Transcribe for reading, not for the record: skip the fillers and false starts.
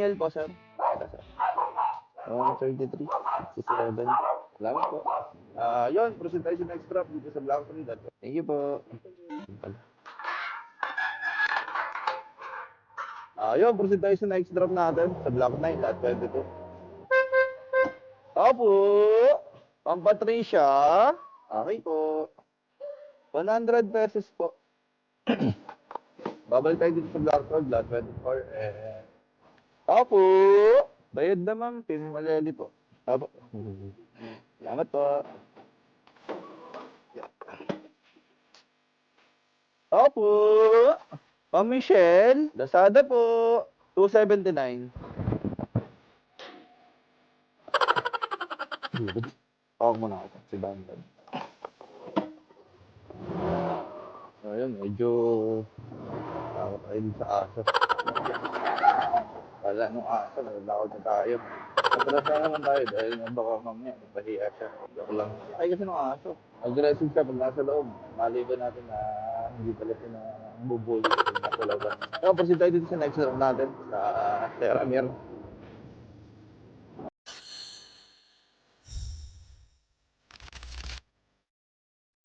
Daniel po, sir. Ito, sir. 133, 67. Salamat po. Yun, proceed tayo sa next drop dito sa Blanco Trinidad. Thank you po. Yun, proceed tayo sa next drop natin sa Block 9, lot 22. Opo, Pampatricia. Okay po. 100 pesos po. Babalik tayo dito sa Block 12, lot 24. Opo, bayad na ma'am, Pinimaleli po. Opo. Salamat po. Opo, Michelle, Lazada po, 279. Tawag mo na ako, si Bandad. Ayun, medyo takot tayo din sa aso. Wala nung aso, nalakot na tayo. Natrasa naman tayo dahil baka mamaya, napahiya siya. Joke lang. Ay kasi nung aso, aggressive siya pag nasa loob. Maliban natin na hindi pala siya na bubuli pag nasa loob. So, proceed tayo dito sa next round natin sa Teramir.